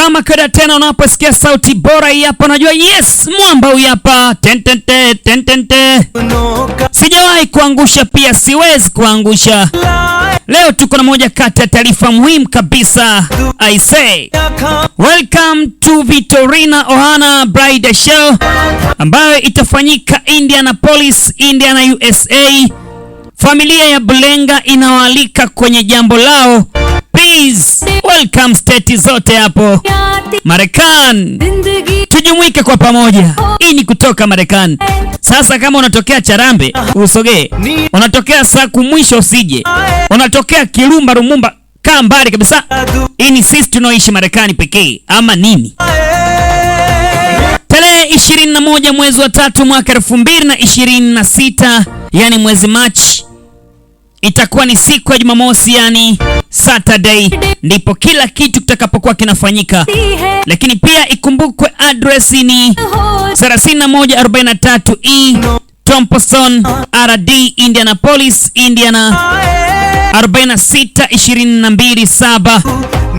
Kama kada tena unaposikia sauti bora hii hapa unajua yes, mwamba huyu hapa. Sijawahi kuangusha pia siwezi kuangusha. Leo tuko na moja kati ya taarifa muhimu kabisa. I say welcome to Victorina Ohana Bride Show ambayo itafanyika Indianapolis, Indiana, USA. Familia ya Bulenga inawaalika kwenye jambo lao. Please welcome state zote hapo Marekani, tujumuike kwa pamoja. Hii ni kutoka Marekani. Sasa kama unatokea Charambe usogee, unatokea Saku mwisho usije, unatokea Kirumba Rumumba kaa mbali kabisa. Hii ni sisi tunaoishi Marekani pekee ama nini? Tarehe 21 mwezi wa 3 mwaka 2026, yani mwezi Machi, itakuwa ni siku ya Jumamosi, yani Saturday, ndipo kila kitu kitakapokuwa kinafanyika. Lakini pia ikumbukwe address ni 3143E Thompson RD, Indianapolis, Indiana 46227.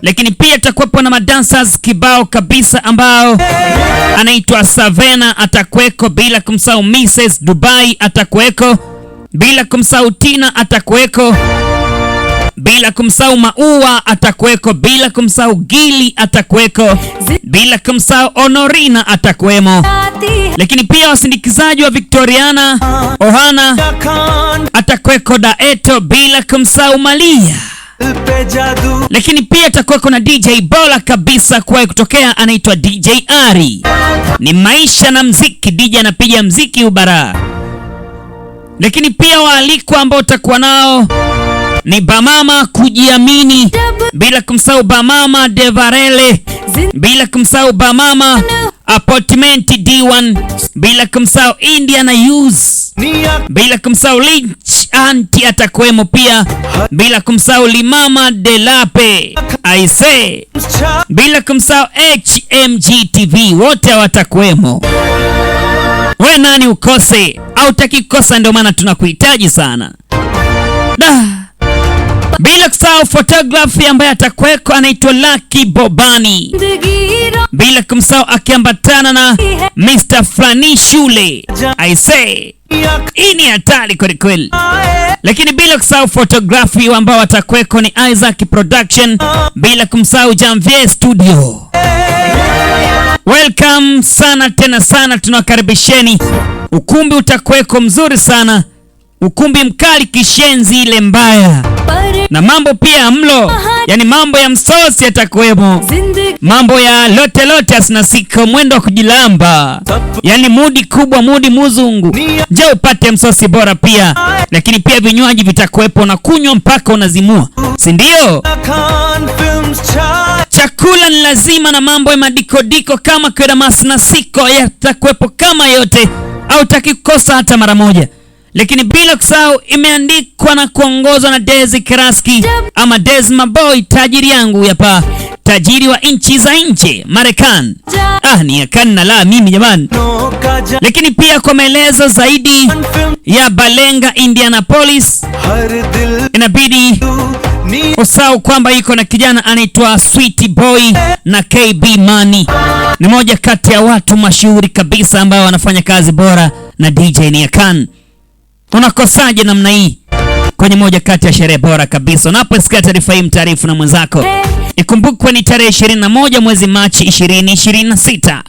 Lakini pia atakuwepo na madancers kibao kabisa ambao anaitwa Savena atakuweko, bila kumsahau Mrs Dubai atakuweko, bila kumsahau Tina atakuweko, bila kumsahau Maua atakuweko, bila kumsahau Gili atakuweko, bila kumsahau Honorina atakuwemo. Lakini pia wasindikizaji wa Victoriana Ohana atakuweko Daeto, bila kumsahau Malia. Lakini pia atakuweko na DJ Bola kabisa kwa kutokea, anaitwa DJ Ari. Ni maisha na mziki, DJ anapiga mziki ubara. Lakini pia waalikwa ambao utakuwa nao ni Bamama Kujiamini, bila kumsahau Bamama Devarele, bila kumsahau Bamama Apartment D1, bila kumsahau Indiana Youth, bila kumsahau Lynch Anti atakwemo pia, bila kumsahau Limama Delape I say, bila kumsahau HMG TV, wote watakwemo. We nani ukose? Au takikosa, ndio maana tunakuhitaji sana. Bila kusahau photography ambaye atakweko anaitwa Lucky Bobani, bila kumsahau akiambatana na Mr. Flani Shule. I say hii ni hatari kweli kweli. Lakini bila kusahau photography ambao atakweko ni Isaac Production, bila kumsahau Janvier Studio. Welcome sana tena sana, tunakaribisheni. Ukumbi utakweko mzuri sana, ukumbi mkali kishenzi ile mbaya, na mambo pia mlo, yani mambo ya msosi yatakwemo, mambo ya lote asinasika, mwendo wa kujilamba, yani mudi kubwa, mudi muzungu. Je, upate msosi bora pia. Lakini pia vinywaji vitakuwepo na kunywa mpaka unazimua, si ndio? Chakula ni lazima na mambo ya madikodiko kama kwedamas na siko yatakuwepo kama yote, au takikosa hata mara moja. Lakini bila kusahau imeandikwa na kuongozwa na Dezi Kiraski ama Desma Boy, tajiri yangu hapa, tajiri wa nchi za nje Marekani. Ni yakana la mimi jamani. Lakini pia kwa maelezo zaidi ya Balenga Indianapolis, inabidi usahau kwamba iko na kijana anaitwa Sweet Boy na KB Money. Ni moja kati ya watu mashuhuri kabisa ambao wanafanya kazi bora na DJ Niakan. Unakosaje namna hii kwenye moja kati ya sherehe bora kabisa? Unaposikia taarifa hii, mtaarifu na mwenzako. Ikumbukwe ni tarehe 21 mwezi Machi 2026.